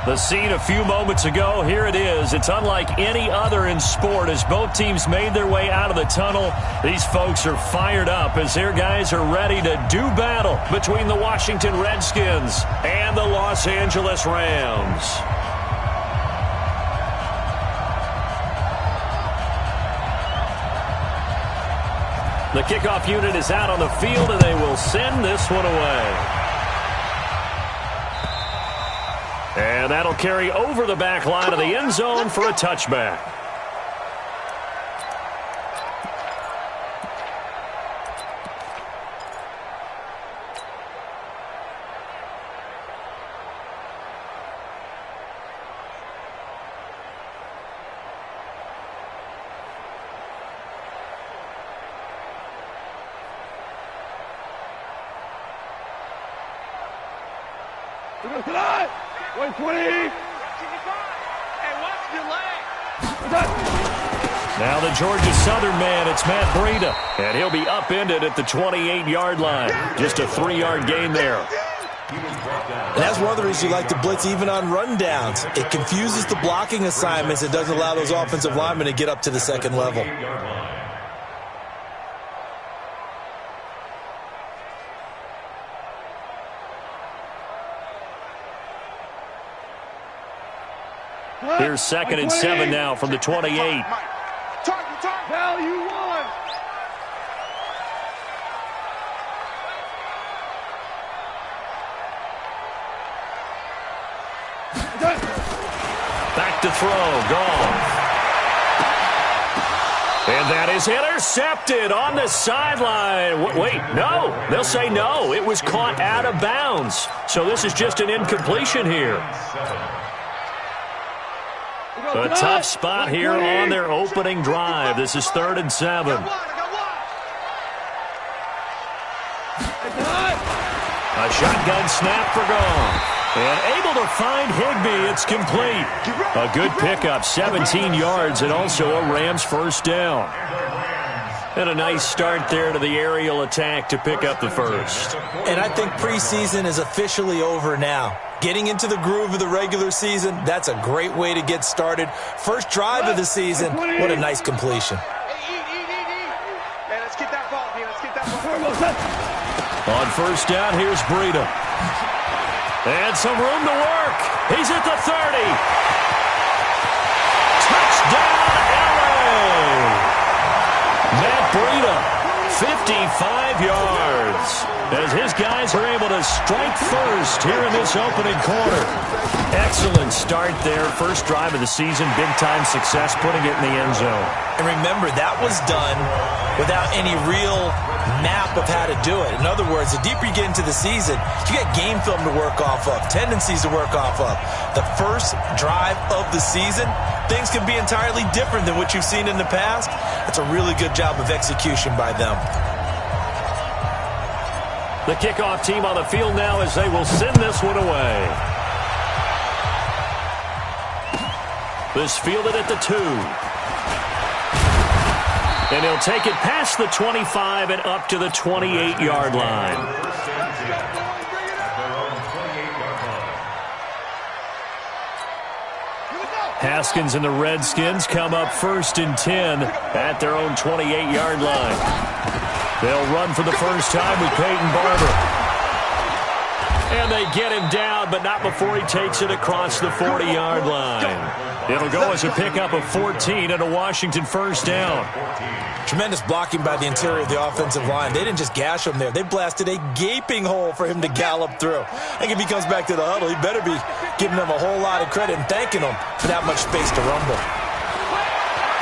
The scene a few moments ago, here it is. It's unlike any other in sport as both teams made their way out of the tunnel. These folks are fired up as their guys are ready to do battle between the Washington Redskins and the Los Angeles Rams. The kickoff unit is out on the field, and they will send this one away. And that'll carry over the back line of the end zone for a touchback. Now the Georgia Southern man, it's Matt Breida. And he'll be upended at the 28-yard line. Just a 3-yard gain there. And that's one of the reasons you like to blitz even on rundowns. It confuses the blocking assignments. It doesn't allow those offensive linemen to get up to the second level. Here's 2nd and 7 now from the 28. Value one. Back to throw. Gone. And that is intercepted on the sideline. Wait, no. They'll say no. It was caught out of bounds. So this is just an incompletion here. A tough spot here on their opening drive. This is 3rd and 7. A shotgun snap for Goff. And able to find Higbee. It's complete. A good pickup, 17 yards, and also a Rams first down. And a nice start there to the aerial attack to pick up the first. And I think preseason is officially over now. Getting into the groove of the regular season, that's a great way to get started. First drive of the season, what a nice completion. Let's get that ball, Let's get that ball. On first down, here's Breida. And some room to work. He's at the 30. Touchdown, LA! Matt Breida, 55 yards. As his guys are able to strike first here in this opening quarter. Excellent start there. First drive of the season. Big-time success putting it in the end zone. And remember, that was done without any real map of how to do it. In other words, the deeper you get into the season, you get game film to work off of, tendencies to work off of. The first drive of the season, things can be entirely different than what you've seen in the past. It's a really good job of execution by them. The kickoff team on the field now as they will send this one away. This fielded at the 2. And he'll take it past the 25 and up to the 28-yard line. Haskins and the Redskins come up 1st and 10 at their own 28-yard line. They'll run for the first time with Peyton Barber. And they get him down, but not before he takes it across the 40-yard line. It'll go as a pickup of 14 and a Washington first down. Tremendous blocking by the interior of the offensive line. They didn't just gash him there. They blasted a gaping hole for him to gallop through. I think if he comes back to the huddle, he better be giving them a whole lot of credit and thanking them for that much space to rumble.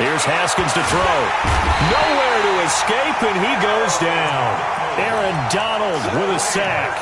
Here's Haskins to throw. Nowhere to escape, and he goes down. Aaron Donald with a sack.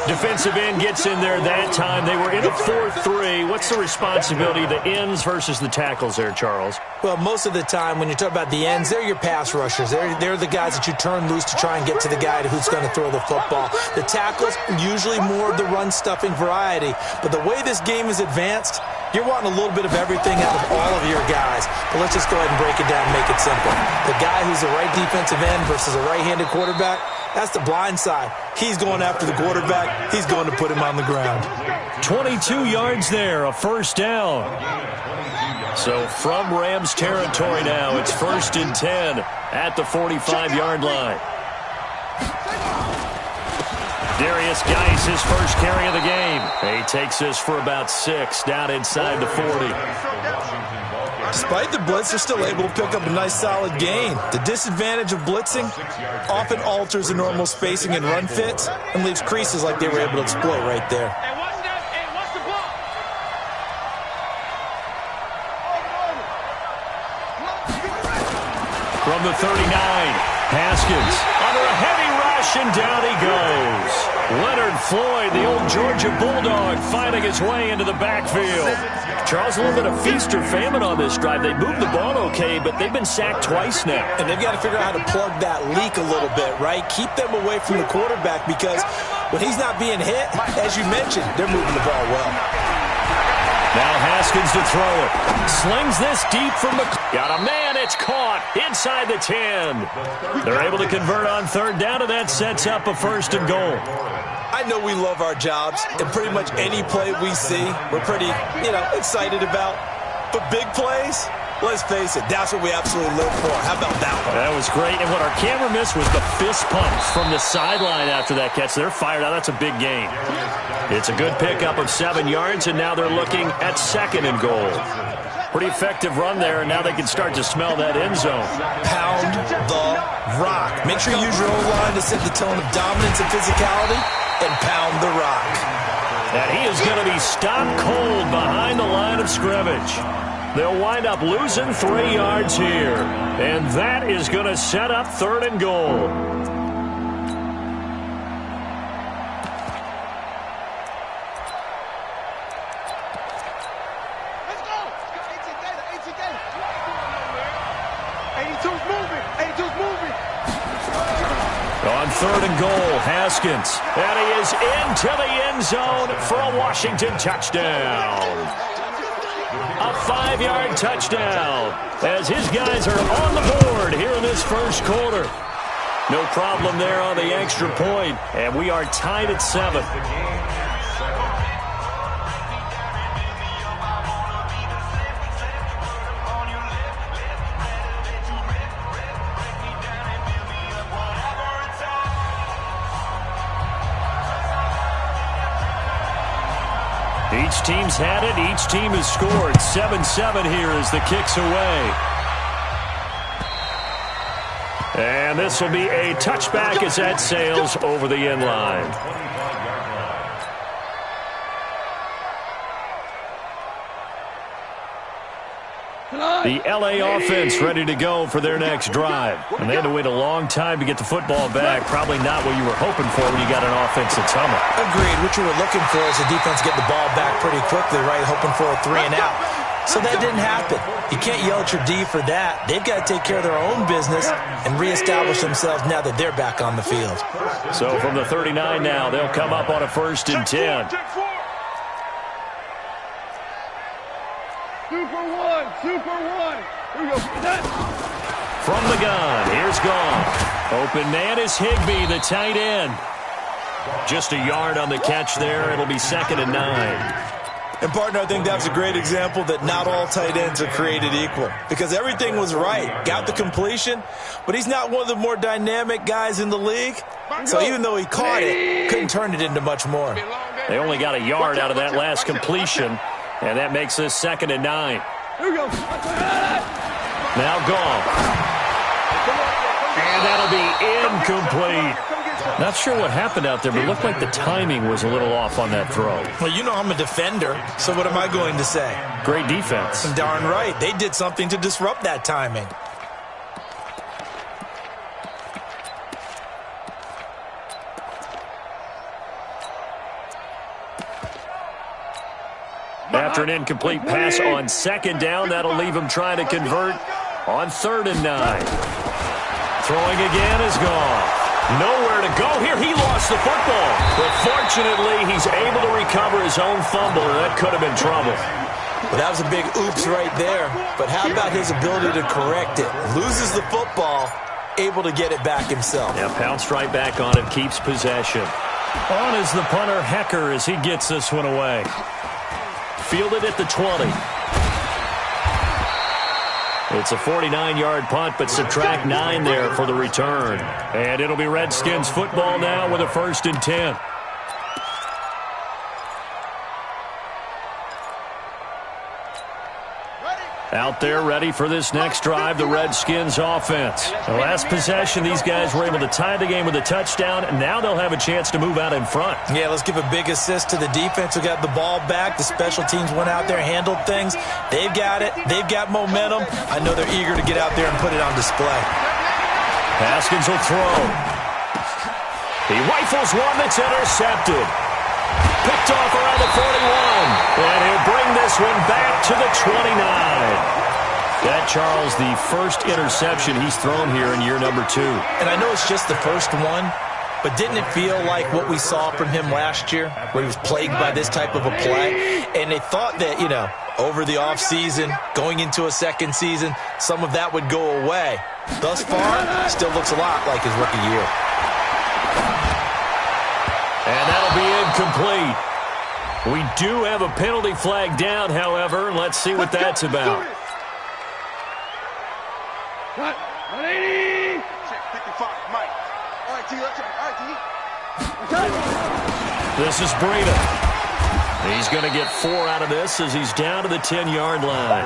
Defensive end gets in there that time. They were in a 4-3. What's the responsibility of the ends versus the tackles there, Charles? Well, most of the time when you talk about the ends, they're your pass rushers. They're the guys that you turn loose to try and get to the guy who's going to throw the football. The tackles, usually more of the run-stuffing variety. But the way this game is advanced, you're wanting a little bit of everything out of all of your guys. But let's just go ahead and break it down and make it simple. The guy who's the right defensive end versus a right-handed quarterback, That's the blind side. He's going after the quarterback. He's going to put him on the ground. 22 yards there, a first down. So from Rams territory now, it's 1st and 10 at the 45-yard line. Darius Geis, his first carry of the game. He takes this for about 6, down inside the 40. Despite the blitz, they're still able to pick up a nice solid gain. The disadvantage of blitzing often alters the normal spacing and run fits and leaves creases like they were able to exploit right there. From the 39, Haskins under a heavy rush, and down he goes. Leonard Floyd, the old Georgia Bulldog, finding his way into the backfield. Charles, a little bit of feast or famine on this drive. They moved the ball okay, but they've been sacked twice now. And they've got to figure out how to plug that leak a little bit, right? Keep them away from the quarterback, because when he's not being hit, as you mentioned, they're moving the ball well. Now Haskins to throw it. Slings this deep from the... Got a man, it's caught inside the 10. They're able to convert on 3rd down, and that sets up a 1st and goal. I know we love our jobs, and pretty much any play we see, we're pretty, excited about. But big plays, let's face it, that's what we absolutely live for. How about that one? That was great, and what our camera missed was the fist pump from the sideline after that catch. They're fired out. That's a big gain. It's a good pickup of 7 yards, and now they're looking at 2nd and goal. Pretty effective run there, and now they can start to smell that end zone. Pound the rock. Make sure you use your O-line to set the tone of dominance and physicality, and pound the rock. And he is going to be stopped cold behind the line of scrimmage. They'll wind up losing 3 yards here, and that is going to set up 3rd and goal. On 3rd and goal, Haskins. And he is into the end zone for a Washington touchdown. A 5-yard touchdown as his guys are on the board here in this first quarter. No problem there on the extra point, and we are tied at 7. Each team's had it. Each team has scored. 7-7 here as the kick's away. And this will be a touchback as that sails over the end line. The LA offense ready to go for their next drive. And they had to wait a long time to get the football back. Probably not what you were hoping for when you got an offense that's humming. Agreed. What you were looking for is the defense getting the ball back pretty quickly, right? Hoping for a 3 and out. So that didn't happen. You can't yell at your D for that. They've got to take care of their own business and reestablish themselves now that they're back on the field. So from the 39 now, they'll come up on a 1st and 10. Super one. Here we go. From the gun, here's Gone. Open man is Higbee, the tight end. Just a yard on the catch there. It'll be 2nd and 9. And, partner, I think that's a great example that not all tight ends are created equal, because everything was right. Got the completion, but he's not one of the more dynamic guys in the league. So even though he caught it, couldn't turn it into much more. They only got a yard out of that last completion, and that makes this 2nd and 9. Here we go. Now Gone. And that'll be incomplete. Not sure what happened out there, but it looked like the timing was a little off on that throw. Well, you know I'm a defender, so what am I going to say? Great defense. Darn right. They did something to disrupt that timing. After an incomplete pass on 2nd down, that'll leave him trying to convert on 3rd and 9. Throwing again is Gone. Nowhere to go here. He lost the football. But fortunately, he's able to recover his own fumble, and that could have been trouble. Well, that was a big oops right there. But how about his ability to correct it? Loses the football able to get it back himself. Yeah, pounced right back on it, keeps possession. On is the punter, Hecker, as he gets this one away. Fielded at the 20. It's a 49-yard punt, but subtract 9 there for the return. And it'll be Redskins football now with a 1st and 10. Out there ready for this next drive, the Redskins offense. The last possession, these guys were able to tie the game with a touchdown, and now they'll have a chance to move out in front. Yeah, let's give a big assist to the defense who got the ball back. The special teams went out there, handled things. They've got it. They've got momentum. I know they're eager to get out there and put it on display. Haskins will throw. He rifles one that's intercepted. Picked off around the 41. And he'll bring this one back to the 29. That, Charles, the first interception he's thrown here in year number 2. And I know it's just the first one, but didn't it feel like what we saw from him last year, where he was plagued by this type of a play? And they thought that, you know, over the offseason, going into a second season, some of that would go away. Thus far, still looks a lot like his rookie year. And that'll be incomplete. We do have a penalty flag down, however. Let's see what that's about. Cut. 180. Check 55, Mike. All right, T, let's check. All right, T. This is Breida. He's going to get 4 out of this as he's down to the 10-yard line.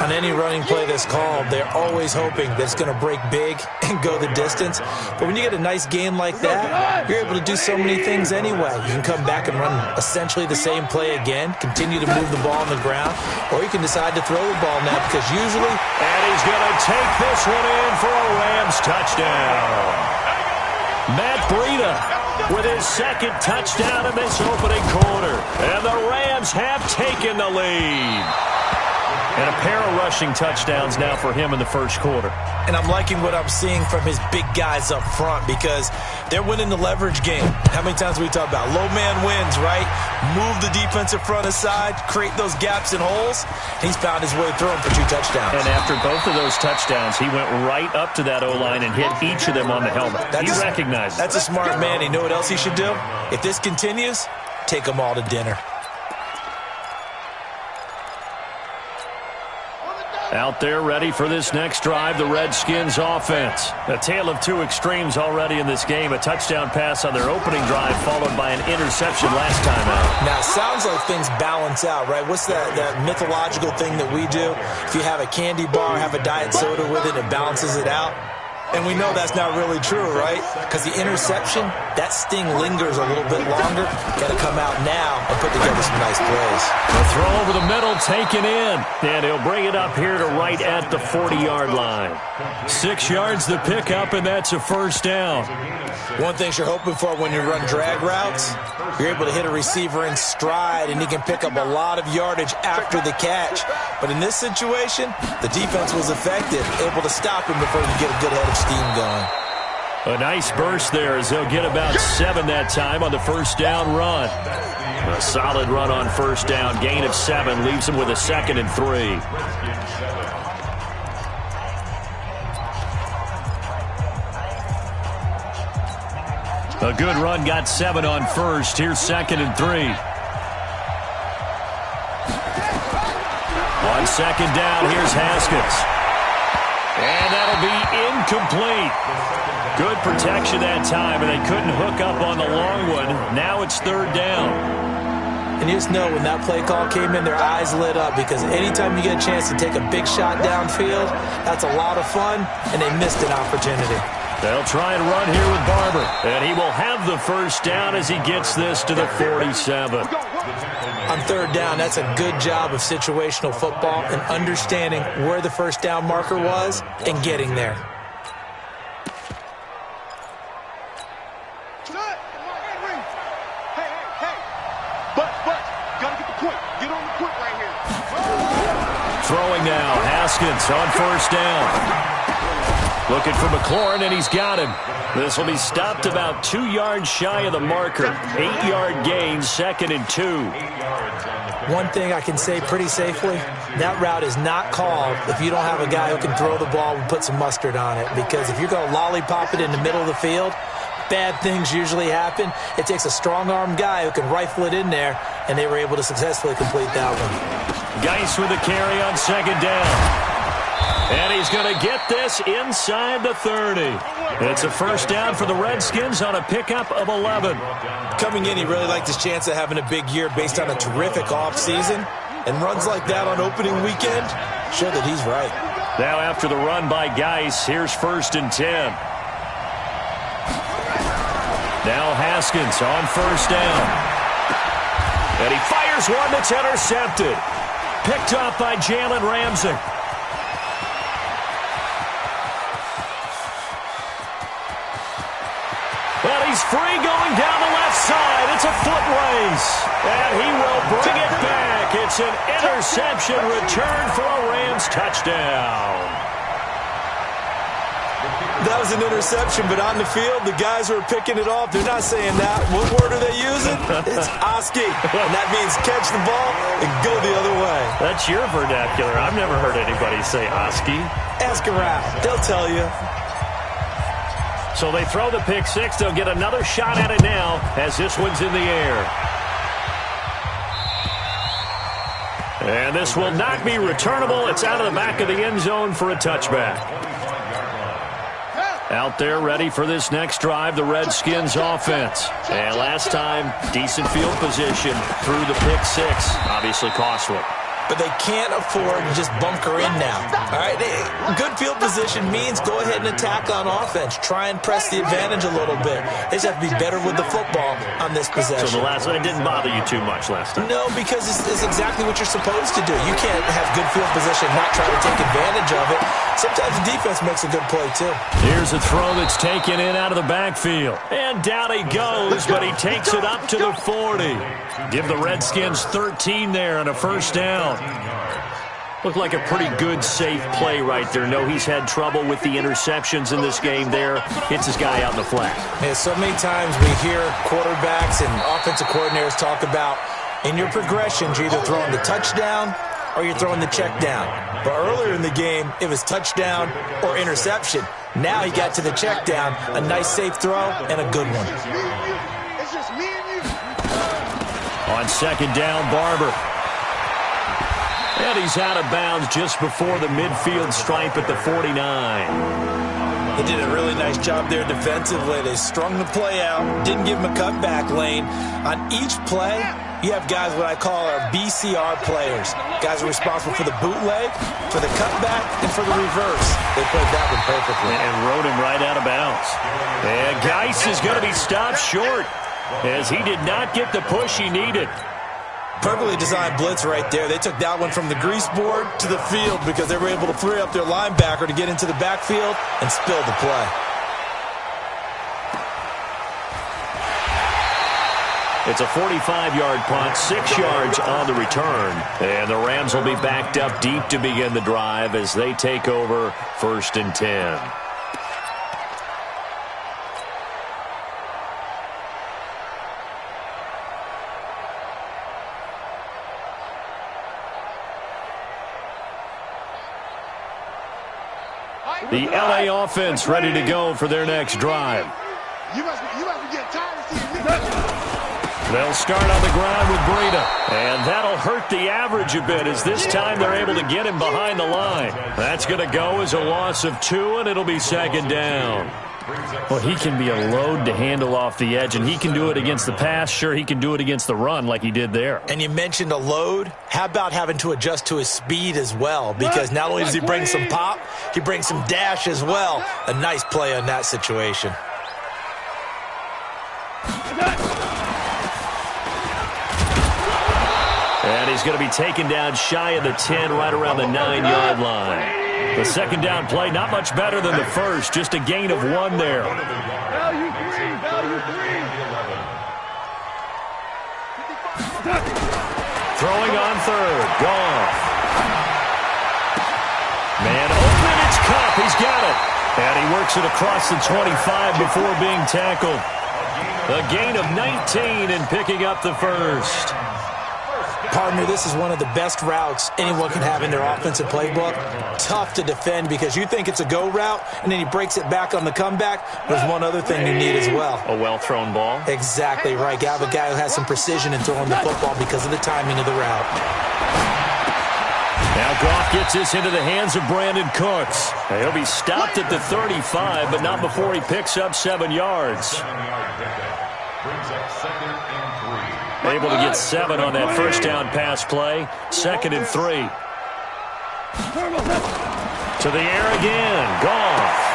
On any running play that's called, they're always hoping that it's going to break big and go the distance. But when you get a nice game like that, you're able to do so many things anyway. You can come back and run essentially the same play again, continue to move the ball on the ground, or you can decide to throw the ball now because usually... And he's going to take this one in for a Rams touchdown. Matt Breida with his second touchdown in this opening quarter. And the Rams have taken the lead. And a pair of rushing touchdowns now for him in the first quarter. And I'm liking what I'm seeing from his big guys up front because they're winning the leverage game. How many times we talk about low man wins, right? Move the defensive front aside, create those gaps and holes. He's found his way through them for 2 touchdowns. And after both of those touchdowns, he went right up to that O-line and hit each of them on the helmet. He recognized it. That's a smart man. You know what else he should do? If this continues, take them all to dinner. Out there ready for this next drive, the Redskins offense. A tale of 2 extremes already in this game. A touchdown pass on their opening drive followed by an interception last time out. Now, it sounds like things balance out, right? What's that mythological thing that we do? If you have a candy bar, have a diet soda with it, it balances it out. And we know that's not really true, right? Because the interception, that sting lingers a little bit longer. Got to come out now and put together some nice plays. The throw over the middle taken in. And he'll bring it up here to right at the 40-yard line. 6 yards the pickup, and that's a first down. One thing you're hoping for when you run drag routes, you're able to hit a receiver in stride, and he can pick up a lot of yardage after the catch. But in this situation, the defense was effective, able to stop him before you get a good head of steam going. A nice burst there as they'll get about 7 that time on the first down run. A solid run on first down. Gain of 7 leaves them with a 2nd and 3. A good run, got 7 on first. Here's 2nd and 3. On 2nd down, here's Haskins. And that'll be incomplete. Good protection that time, and they couldn't hook up on the long one. Now it's 3rd down. And you just know when that play call came in, their eyes lit up because anytime you get a chance to take a big shot downfield, that's a lot of fun, and they missed an opportunity. They'll try and run here with Barber. And he will have the first down as he gets this to the 47. On 3rd down, that's a good job of situational football and understanding where the first down marker was and getting there. Throwing now, Haskins on first down. Looking for McLaurin, and he's got him. This will be stopped about 2 yards shy of the marker. 8-yard gain, 2nd and 2. One thing I can say pretty safely, that route is not called if you don't have a guy who can throw the ball and put some mustard on it. Because if you're going to lollipop it in the middle of the field, bad things usually happen. It takes a strong-armed guy who can rifle it in there, and they were able to successfully complete that one. Geis with a carry on 2nd down. And he's going to get this inside the 30. It's a first down for the Redskins on a pickup of 11. Coming in, he really liked his chance of having a big year based on a terrific offseason. And runs like that on opening weekend show that he's right. Now after the run by Geis, here's 1st and 10. Now Haskins on 1st down. And he fires one that's intercepted. Picked off by Jalen Ramsey. Well, he's free going down the left side. It's a foot race. And he will bring it back. It's an interception return for a Rams touchdown. That was an interception, but on the field, the guys who are picking it off, they're not saying that. What word are they using? It's Oski. And that means catch the ball and go the other way. That's your vernacular. I've never heard anybody say Oski. Ask around. They'll tell you. So they throw the pick six. They'll get another shot at it now as this one's in the air. And this will not be returnable. It's out of the back of the end zone for a touchback. Out there ready for this next drive, the Redskins offense. And last time, decent field position through the pick six. Obviously costly. But they can't afford to just bunker in now. All right, good field position means go ahead and attack on offense. Try and press the advantage a little bit. They just have to be better with the football on this possession. So the last one, it didn't bother you too much last time? No, because it's exactly what you're supposed to do. You can't have good field position and not try to take advantage of it. Sometimes the defense makes a good play, too. Here's a throw that's taken in out of the backfield. And down he goes, but he takes it up to the 40. Give the Redskins 13 there on a first down. Looked like a pretty good, safe play right there. No, he's had trouble with the interceptions in this game there. Hits his guy out in the flat. Yeah, so many times we hear quarterbacks and offensive coordinators talk about in your progressions, you're either throwing the touchdown or you're throwing the check down. But earlier in the game, it was touchdown or interception. Now he got to the check down, a nice safe throw, and a good one. It's just me and you. On second down, Barber. And he's out of bounds just before the midfield stripe at the 49. They did a really nice job there defensively. They strung the play out, didn't give him a cutback lane. On each play, you have guys what I call our BCR players. Guys are responsible for the bootleg, for the cutback, and for the reverse. They played that one perfectly. And rode him right out of bounds. And Geis is going to be stopped short as he did not get the push he needed. Perfectly designed blitz right there. They took that one from the grease board to the field because they were able to free up their linebacker to get into the backfield and spill the play. It's a 45-yard punt, 6 yards on the return. And the Rams will be backed up deep to begin the drive as they take over 1st and 10. The LA offense ready to go for their next drive. You must be getting tired of seeing me. They'll start on the ground with Breida. And that'll hurt the average a bit as this time they're able to get him behind the line. That's going to go as a loss of 2, and it'll be second down. Well, he can be a load to handle off the edge, and he can do it against the pass. Sure, he can do it against the run like he did there. And you mentioned a load. How about having to adjust to his speed as well? Because not only does he bring some pop, he brings some dash as well. A nice play on that situation. And he's going to be taken down shy of the 10, right around the 9-yard line. The second down play, not much better than the first, just a gain of 1 there. Value three. Throwing on third, Goff. Man open, it's Kupp, he's got it. And he works it across the 25 before being tackled. A gain of 19 and picking up the first. Partner, this is one of the best routes anyone can have in their offensive playbook. Tough to defend because you think it's a go route, and then he breaks it back on the comeback. There's one other thing you need as well. A well-thrown ball? Exactly right. You have a guy who has some precision in throwing the football because of the timing of the route. Now Goff gets this into the hands of Brandon Cooks. He'll be stopped at the 35, but not before he picks up 7 yards. Able to get 7 on that first down pass play. 2nd and 3. To the air again. Goff.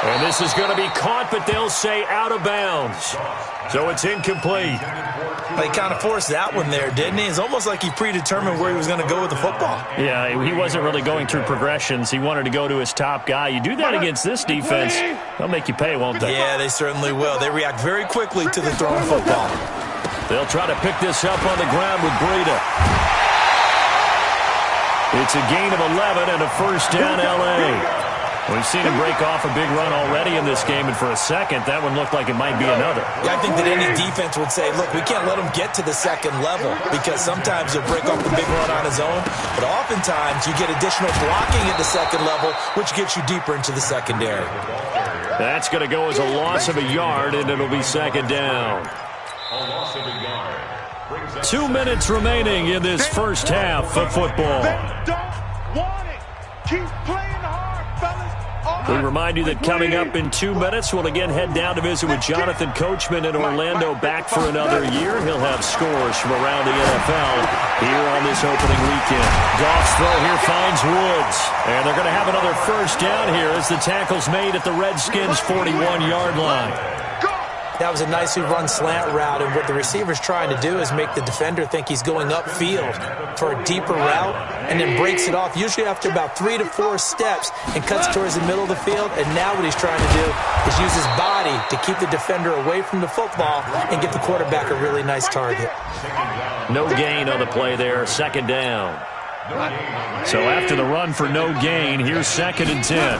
And this is going to be caught, but they'll say out of bounds. So it's incomplete. He kind of forced that one there, didn't he? It's almost like he predetermined where he was going to go with the football. Yeah, he wasn't really going through progressions. He wanted to go to his top guy. You do that against this defense, they'll make you pay, won't they? Yeah, they certainly will. They react very quickly to the thrown football. They'll try to pick this up on the ground with Breida. It's a gain of 11 and a first down, L.A. We've seen him break off a big run already in this game, and for a second, that one looked like it might be another. Yeah, I think that any defense would say, look, we can't let him get to the second level because sometimes he'll break off the big run on his own, but oftentimes you get additional blocking at the second level, which gets you deeper into the secondary. That's going to go as a loss of a yard, and it'll be 2nd down. 2 minutes remaining in this first half of football. Keep playing hard, fellas. We remind you that coming up in 2 minutes, we'll again head down to visit with Jonathan Coachman in Orlando, back for another year. He'll have scores from around the NFL here on this opening weekend. Goff's throw here finds Woods, and they're going to have another first down here as the tackle's made at the Redskins' 41-yard line. That was a nicely run slant route, and what the receiver's trying to do is make the defender think he's going upfield for a deeper route and then breaks it off, usually after about 3 to 4 steps, and cuts towards the middle of the field. And now what he's trying to do is use his body to keep the defender away from the football and give the quarterback a really nice target. No gain on the play there, 2nd down. So after the run for no gain, here's 2nd and 10.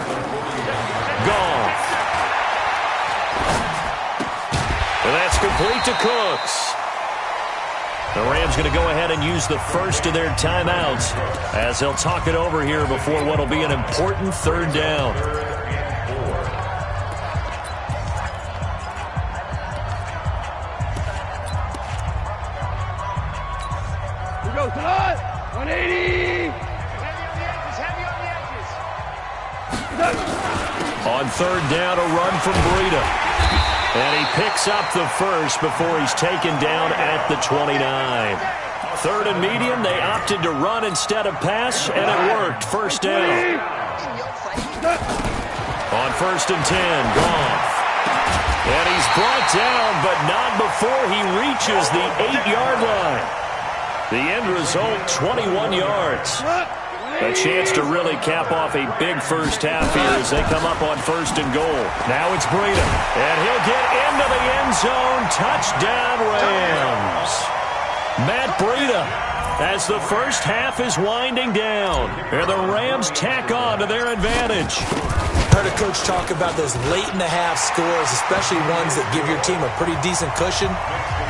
Goff. And that's complete to Cooks. The Rams going to go ahead and use the first of their timeouts as they'll talk it over here before what will be an important 3rd down. Here goes tonight. 180. On 3rd down, a run from Breida. And he picks up the first before he's taken down at the 29. 3rd and medium, they opted to run instead of pass, and it worked. First down. On 1st and 10, Goff. And he's brought down, but not before he reaches the 8-yard line. The end result, 21 yards. A chance to really cap off a big first half here as they come up on 1st and goal. Now it's Breida, and he'll get into the end zone. Touchdown, Rams. Matt Breida, as the first half is winding down, and the Rams tack on to their advantage. Heard a coach talk about those late-in-the-half scores, especially ones that give your team a pretty decent cushion.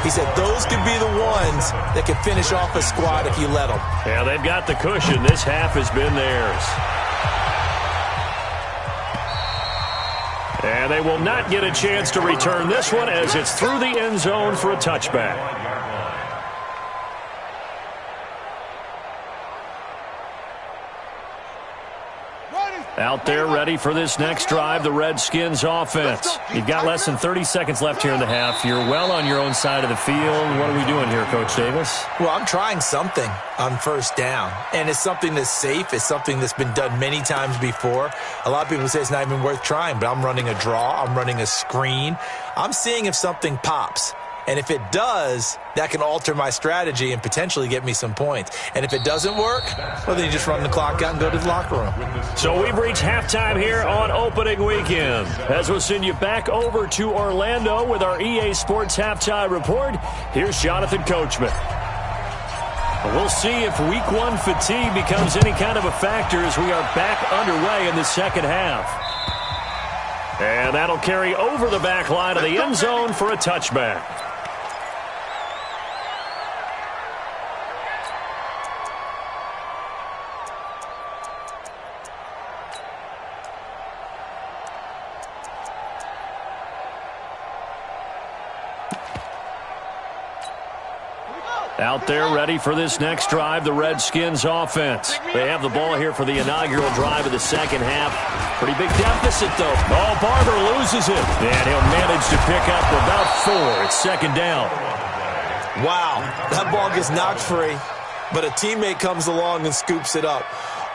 He said those could be the ones that can finish off a squad if you let them. Yeah, they've got the cushion. This half has been theirs. And they will not get a chance to return this one as it's through the end zone for a touchback. Out there ready for this next drive, the Redskins offense. You've got less than 30 seconds left here in the half. You're well on your own side of the field. What are we doing here, Coach Davis? Well, I'm trying something on 1st down, and it's something that's safe. It's something that's been done many times before. A lot of people say it's not even worth trying, but I'm running a draw. I'm running a screen. I'm seeing if something pops. And if it does, that can alter my strategy and potentially get me some points. And if it doesn't work, well, then you just run the clock out and go to the locker room. So we've reached halftime here on opening weekend. As we'll send you back over to Orlando with our EA Sports Halftime Report, here's Jonathan Coachman. We'll see if Week 1 fatigue becomes any kind of a factor as we are back underway in the second half. And that'll carry over the back line of the end zone for a touchback. Out there ready for this next drive, the Redskins offense. They have the ball here for the inaugural drive of the second half. Pretty big deficit, though. Oh, Barber loses it. And he'll manage to pick up about 4. It's second down. Wow, that ball gets knocked free, but a teammate comes along and scoops it up.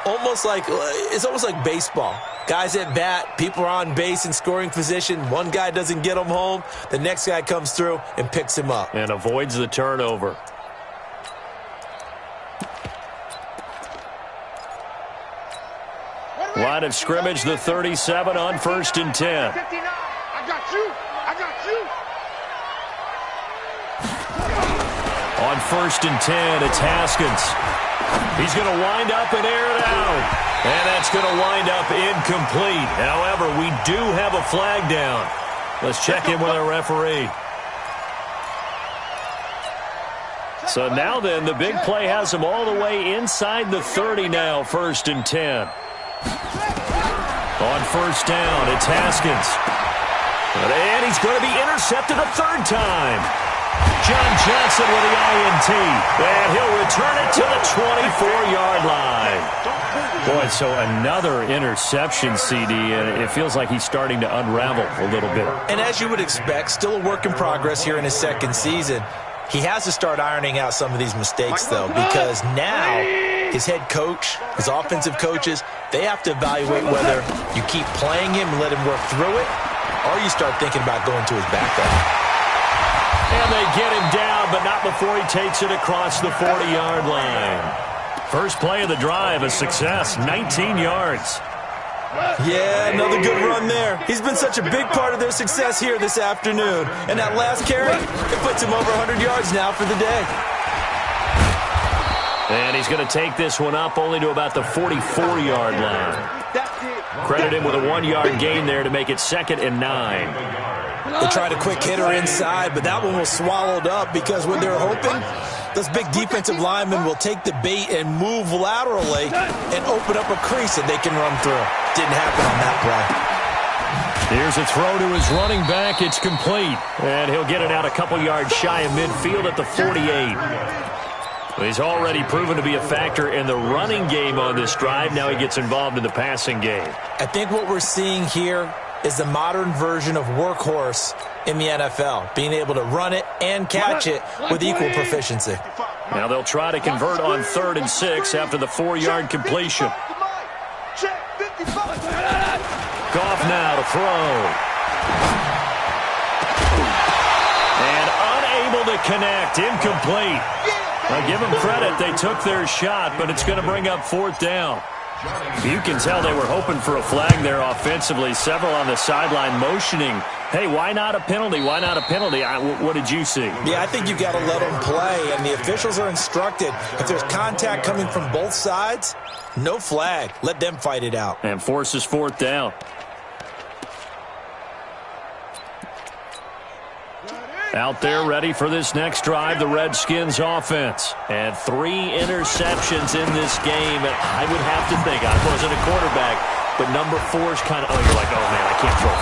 It's almost like baseball. Guys at bat, people are on base in scoring position. One guy doesn't get him home. The next guy comes through and picks him up. And avoids the turnover. Line of scrimmage, the 37 on 1st and 10. 59. I got you. I got you. On 1st and 10, it's Haskins. He's going to wind up and air it out. And that's going to wind up incomplete. However, we do have a flag down. Let's check in with our referee. So now then, the big play has him all the way inside the 30 now, 1st and 10. On 1st down, it's Haskins. And he's going to be intercepted a 3rd time. John Johnson with the INT. And he'll return it to the 24-yard line. Boy, so another interception, CD, and it feels like he's starting to unravel a little bit. And as you would expect, still a work in progress here in his second season. He has to start ironing out some of these mistakes, though, because now his head coach, his offensive coaches, they have to evaluate whether you keep playing him and let him work through it, or you start thinking about going to his backup. And they get him down, but not before he takes it across the 40-yard line. First play of the drive, a success, 19 yards. Yeah, another good run there. He's been such a big part of their success here this afternoon. And that last carry, it puts him over 100 yards now for the day. And he's going to take this one up only to about the 44-yard line. Credit him with a 1-yard gain there to make it 2nd and 9. They tried a quick hitter inside, but that one was swallowed up because when they're hoping, those big defensive linemen will take the bait and move laterally and open up a crease that they can run through. Didn't happen on that play. Here's a throw to his running back. It's complete. And he'll get it out a couple yards shy of midfield at the 48. He's already proven to be a factor in the running game on this drive. Now he gets involved in the passing game. I think what we're seeing here is the modern version of workhorse in the NFL, being able to run it and catch it with equal proficiency. Now they'll try to convert on 3rd and 6 after the 4-yard completion. Goff now to throw. And unable to connect, incomplete. Now give them credit, they took their shot, but it's going to bring up 4th down. You can tell they were hoping for a flag there offensively. Several on the sideline motioning, hey, why not a penalty? Why not a penalty? What did you see? Yeah, I think you got to let them play, and the officials are instructed. If there's contact coming from both sides, no flag. Let them fight it out. And forces 4th down. Out there ready for this next drive, the Redskins offense. And 3 interceptions in this game. And I would have to think, I wasn't a quarterback, but number 4 is kind of, you're like, oh, man, I can't throw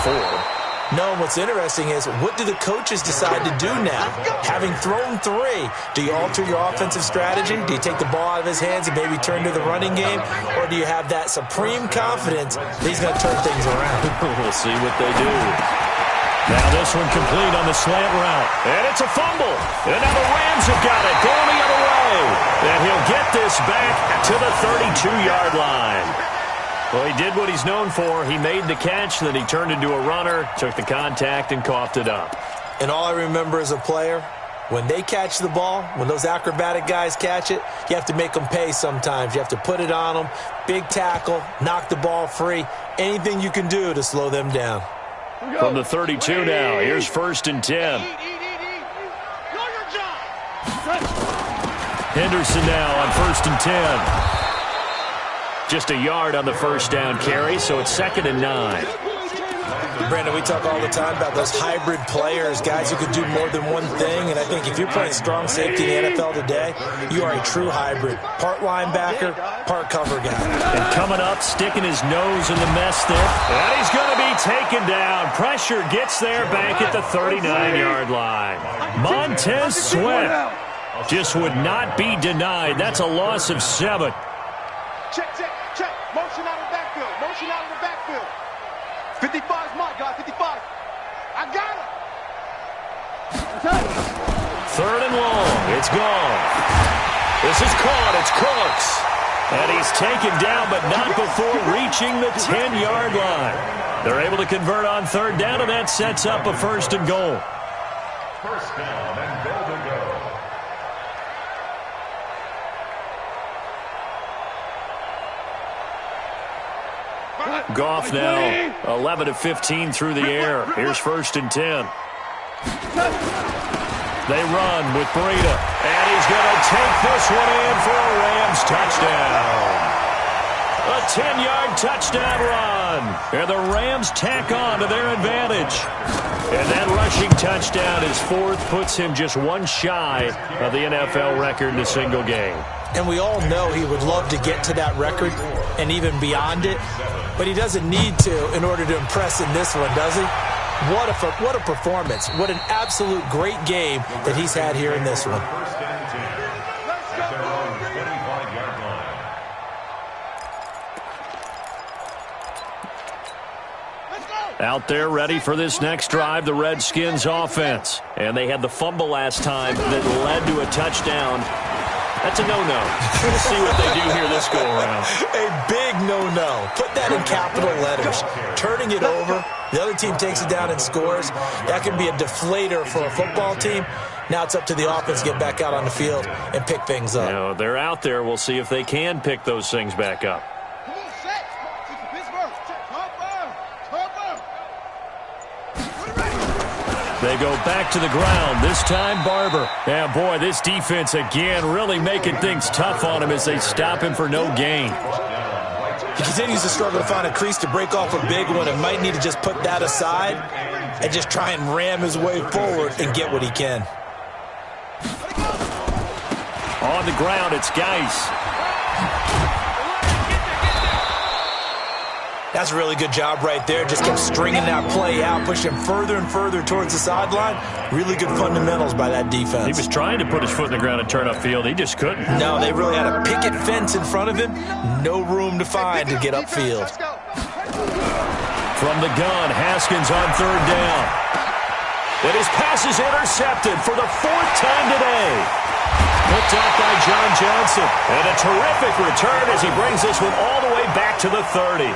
4. No, what's interesting is, what do the coaches decide to do now? Having thrown 3, do you alter your offensive strategy? Do you take the ball out of his hands and maybe turn to the running game? Or do you have that supreme confidence that he's going to turn things around? We'll see what they do. Now this one complete on the slant route. And it's a fumble. And now the Rams have got it going the other way. And he'll get this back to the 32-yard line. Well, he did what he's known for. He made the catch, then he turned into a runner, took the contact, and coughed it up. And all I remember as a player, when they catch the ball, when those acrobatic guys catch it, you have to make them pay sometimes. You have to put it on them, big tackle, knock the ball free, anything you can do to slow them down. From the 32 now, here's 1st and 10. Henderson now on 1st and 10. Just a yard on the first down carry, so it's 2nd and 9. Brandon, we talk all the time about those hybrid players, guys who could do more than one thing, and I think if you're playing strong safety in the NFL today, you are a true hybrid. Part linebacker, part cover guy. And coming up, sticking his nose in the mess there, and he's going to be taken down. Pressure gets there back at the 39-yard line. Montez Sweat just would not be denied. That's a loss of 7. Check, check, check. Motion out of the backfield. Motion out of the backfield. 55's my guy. 55. I got him. 3rd and long. It's gone. This is caught. It's Cooks. And he's taken down, but not before reaching the 10-yard line. They're able to convert on 3rd down, and that sets up a 1st and goal. First down and goal to go. Goff now 11 of 15 through the air. Here's 1st and 10. They run with Breida, and he's going to take this one in for a Rams touchdown. A 10-yard touchdown run, and the Rams tack on to their advantage. And that rushing touchdown, his 4th, puts him just one shy of the NFL record in a single game. And we all know he would love to get to that record and even beyond it, but he doesn't need to in order to impress in this one, does he? What a performance. What an absolute great game that he's had here in this one. First and 10. At their own 25-yard line. Out there ready for this next drive, the Redskins offense. And they had the fumble last time that led to a touchdown. That's a no-no. Let's see what they do here this go-around. A big no-no. Put that in capital letters. Turning it over, the other team takes it down and scores. That can be a deflator for a football team. Now it's up to the offense to get back out on the field and pick things up. You know, they're out there. We'll see if they can pick those things back up. Come on, set. Pittsburgh. They go back to the ground, this time Barber. And boy, this defense again really making things tough on him as they stop him for no gain. He continues to struggle to find a crease to break off a big one and might need to just put that aside and just try and ram his way forward and get what he can. On the ground, it's Geis. That's a really good job right there. Just kept stringing that play out, pushing him further and further towards the sideline. Really good fundamentals by that defense. He was trying to put his foot in the ground and turn upfield. He just couldn't. No, they really had a picket fence in front of him. No room to find to get upfield. From the gun, Haskins on 3rd down. And his pass is intercepted for the 4th time today. Picked up by John Johnson. And a terrific return as he brings this one all the way back to the 30.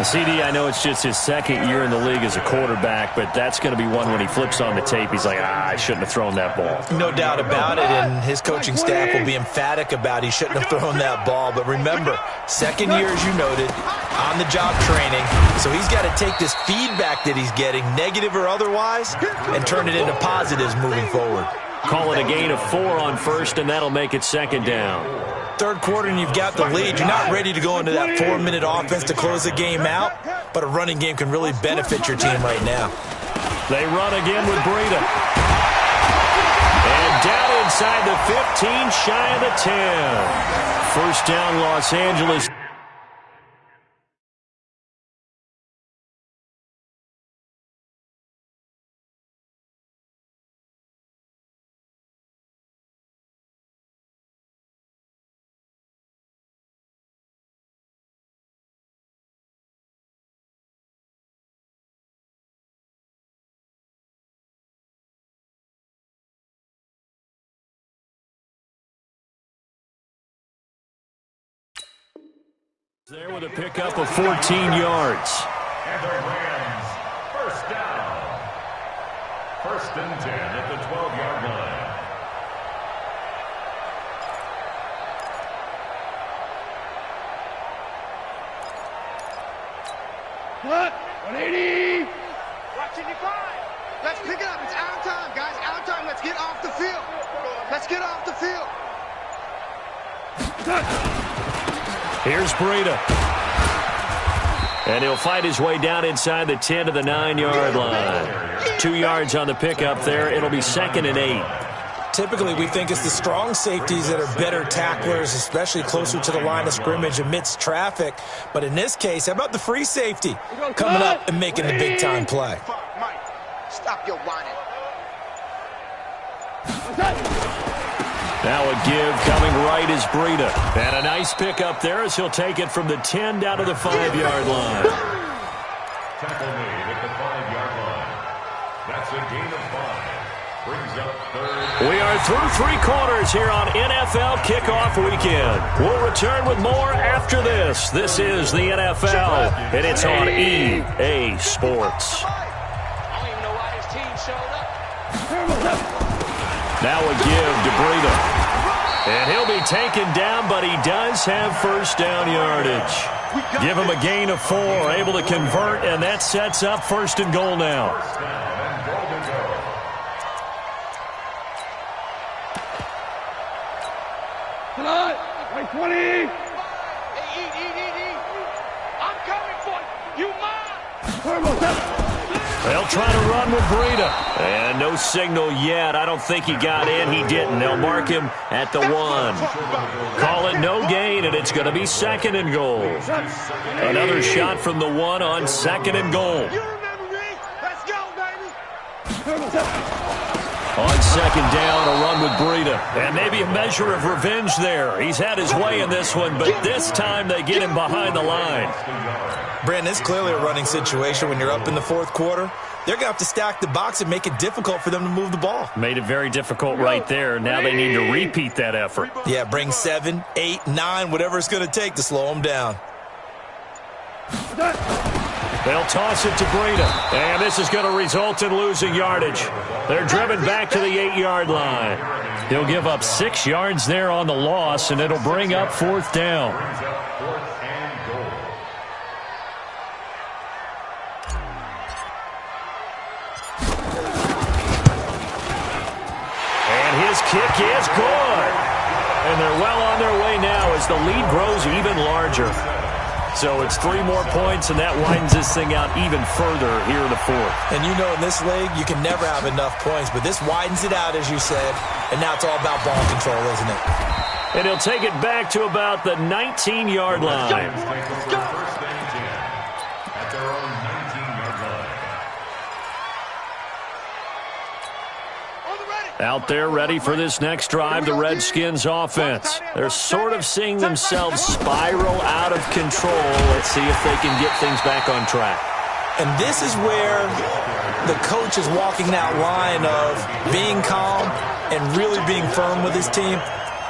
CD, I know it's just his 2nd year in the league as a quarterback, but that's going to be one when he flips on the tape, he's like, I shouldn't have thrown that ball. No doubt about it, and his coaching staff will be emphatic about he shouldn't have thrown that ball. But remember, 2nd year, as you noted, on-the-job training, so he's got to take this feedback that he's getting, negative or otherwise, and turn it into positives moving forward. Call it a gain of 4 on 1st, and that'll make it 2nd down. 3rd quarter and you've got the lead. You're not ready to go into that 4-minute offense to close the game out, but a running game can really benefit your team right now. They run again with Breida. And down inside the 15, shy of the 10. First down, Los Angeles. There with a pickup of 14 yards. And the Rams, first down. 1st and 10 at the 12-yard line. What? 180. Watching you find. Let's pick it up. It's out of time, guys. Out of time. Let's get off the field. Let's get off the field. Here's Breida. And he'll fight his way down inside the 10 to the 9-yard line. 2 yards on the pickup there. It'll be 2nd and 8. Typically, we think it's the strong safeties that are better tacklers, especially closer to the line of scrimmage amidst traffic. But in this case, how about the free safety coming up and making the big-time play? Mike, stop your whining. Now a give coming right is Breida. And a nice pickup there as he'll take it from the 10 down to the 5-yard line. Tackle made at the 5-yard line. That's a gain of 5. Brings up 3rd. We are through 3 quarters here on NFL Kickoff Weekend. We'll return with more after this. This is the NFL, and it's on EA Sports. I don't even know why his team showed up. Now a give to Breida. And he'll be taken down, but he does have first down yardage. Give him a gain of 4, able to convert, and that sets up 1st and goal now. First down and goal to go. Come on, 20. Hey, eat. I'm coming for you. You mine. They'll try to run with Breida. And no signal yet. I don't think he got in. He didn't. They'll mark him at the 1. Call it no gain, and it's going to be 2nd and goal. Another shot from the 1 on 2nd and goal. You remember me? Let's go, baby. On 2nd down, a run with Breida. And maybe a measure of revenge there. He's had his way in this one, but this time they get him behind the line. Brandon, it's clearly a running situation when you're up in the 4th quarter. They're going to have to stack the box and make it difficult for them to move the ball. Made it very difficult right there. Now they need to repeat that effort. Yeah, bring 7, 8, 9, whatever it's going to take to slow them down. They'll toss it to Breida. And this is going to result in losing yardage. They're driven back to the 8-yard line. He'll give up 6 yards there on the loss, and it'll bring up 4th down. Brings up 4th and goal. His kick is good. And they're well on their way now as the lead grows even larger. So it's 3 more points, and that widens this thing out even further here in the 4th. And you know in this league, you can never have enough points, but this widens it out, as you said, and now it's all about ball control, isn't it? And he'll take it back to about the 19-yard line. First and 10 at their own 19-yard line. Out there ready for this next drive, the Redskins offense. They're sort of seeing themselves spiral out of control. Let's see if they can get things back on track. And this is where the coach is walking that line of being calm and really being firm with his team.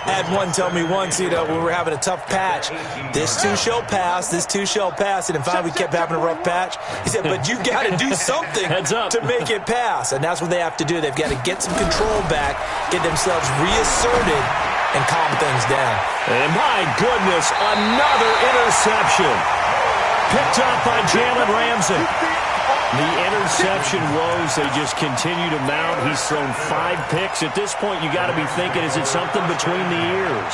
I had one tell me once, when we were having a tough patch, this too shall pass, and finally we kept having a rough patch. He said, but you got to do something to make it pass, and that's what they have to do. They've got to get some control back, get themselves reasserted, and calm things down. And my goodness, another interception. Picked up by Jalen Ramsey. The interception woes, they just continue to mount. He's thrown 5 picks. At this point, you got to be thinking, is it something between the ears?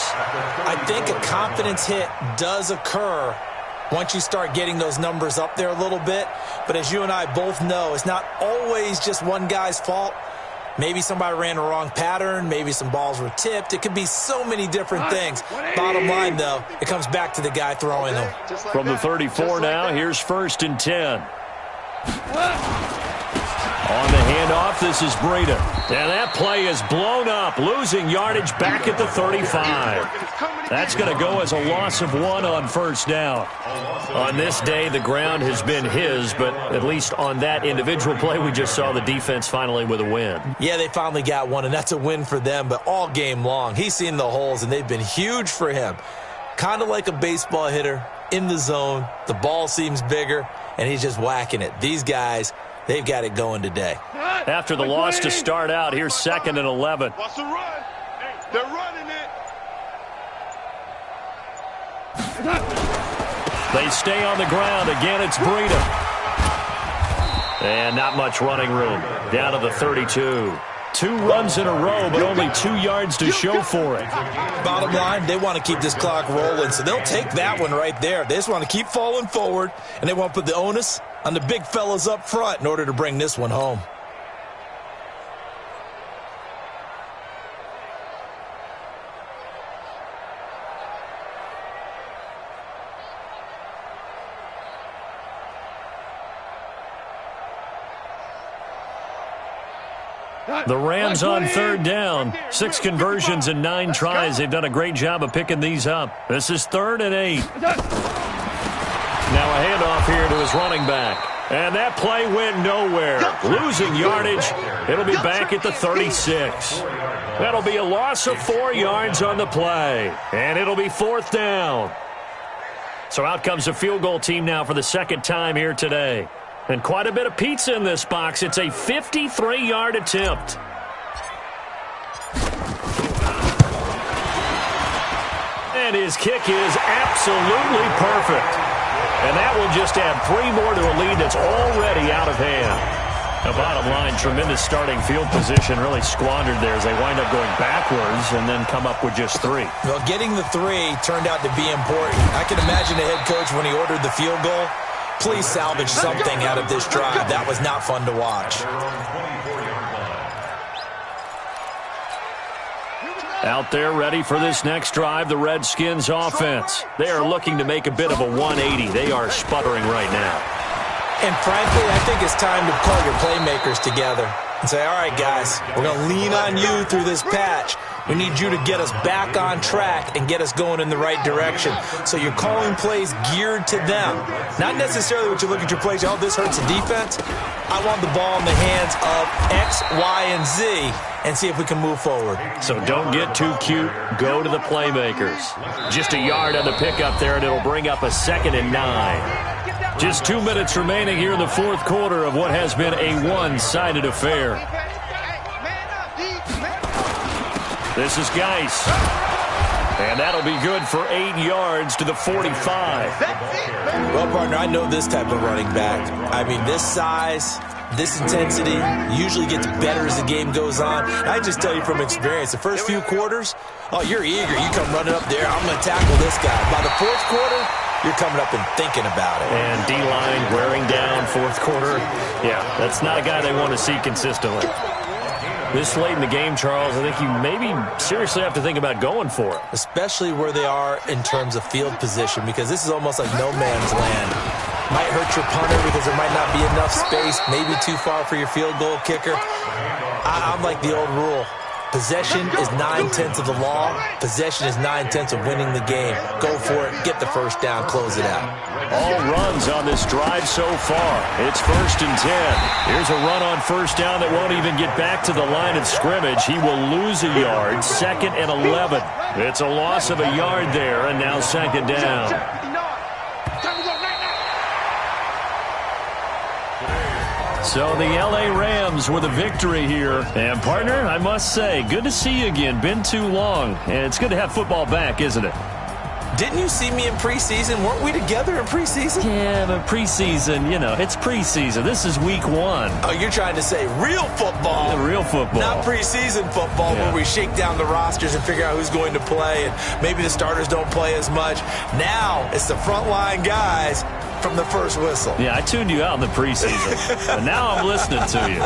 I think a confidence hit does occur once you start getting those numbers up there a little bit. But as you and I both know, it's not always just one guy's fault. Maybe somebody ran the wrong pattern. Maybe some balls were tipped. It could be so many different things. Bottom line, though, it comes back to the guy throwing them. From the 34 now, here's 1st and 10. On the handoff, this is Breida. And that play is blown up, losing yardage back at the 35. That's going to go as a loss of 1 on 1st down. On this day, the ground has been his, but at least on that individual play, we just saw the defense finally with a win. Yeah, they finally got one, and that's a win for them, but all game long, he's seen the holes, and they've been huge for him. Kind of like a baseball hitter in the zone. The ball seems bigger, and he's just whacking it. These guys, they've got it going today. After the loss to start out, here's 2nd and 11. What's the run? They're running it. They stay on the ground. Again, it's Breida. And not much running room. Down to the 32. 2 runs in a row, but only 2 yards to show for it. Bottom line, they want to keep this clock rolling, so they'll take that one right there. They just want to keep falling forward, and they want to put the onus on the big fellas up front in order to bring this one home. The Rams on 3rd down. 6 conversions and 9 tries. They've done a great job of picking these up. This is 3rd and 8. Now a handoff here to his running back. And that play went nowhere. Losing yardage. It'll be back at the 36. That'll be a loss of 4 yards on the play. And it'll be 4th down. So out comes the field goal team now for the 2nd time here today. And quite a bit of pizza in this box. It's a 53-yard attempt. And his kick is absolutely perfect. And that will just add 3 more to a lead that's already out of hand. The bottom line, tremendous starting field position, really squandered there as they wind up going backwards and then come up with just 3. Well, getting the 3 turned out to be important. I can imagine the head coach when he ordered the field goal. Please salvage something out of this drive. That was not fun to watch. Out there ready for this next drive, the Redskins offense. They are looking to make a bit of a 180. They are sputtering right now. And frankly, I think it's time to call your playmakers together and say, all right, guys, we're going to lean on you through this patch. We need you to get us back on track and get us going in the right direction. So you're calling plays geared to them. Not necessarily what you look at your plays, oh, this hurts the defense. I want the ball in the hands of X, Y, and Z and see if we can move forward. So don't get too cute. Go to the playmakers. Just a yard on the pickup there, and it'll bring up a 2nd and 9. Just 2 minutes remaining here in the 4th quarter of what has been a one-sided affair. This is Geis. And that'll be good for 8 yards to the 45. Well, partner, I know this type of running back. I mean, this size, this intensity usually gets better as the game goes on. I just tell you from experience, the first few quarters, oh, you're eager. You come running up there, I'm going to tackle this guy. By the 4th quarter, you're coming up and thinking about it. And D-line wearing down 4th quarter. Yeah, that's not a guy they want to see consistently. This late in the game, Charles, I think you maybe seriously have to think about going for it. Especially where they are in terms of field position, because this is almost like no man's land. Might hurt your punter because there might not be enough space, maybe too far for your field goal kicker. I'm like the old rule. Possession is 9/10 of the law. Possession is 9/10 of winning the game. Go for it. Get the first down. Close it out. All runs on this drive so far. It's 1st and 10. Here's a run on 1st down that won't even get back to the line of scrimmage. He will lose a yard. 2nd and 11. It's a loss of a yard there, and now 2nd down. So the L.A. Rams with a victory here. And, partner, I must say, good to see you again. Been too long. And it's good to have football back, isn't it? Didn't you see me in preseason? Weren't we together in preseason? Yeah, but preseason, you know, it's preseason. This is week 1. Oh, you're trying to say real football. Yeah, real football. Not preseason football where we shake down the rosters and figure out who's going to play, and maybe the starters don't play as much. Now it's the frontline guys from the first whistle. Yeah, I tuned you out in the preseason, but now I'm listening to you.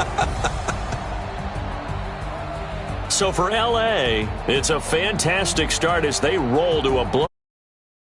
So for L.A., it's a fantastic start as they roll to a blow.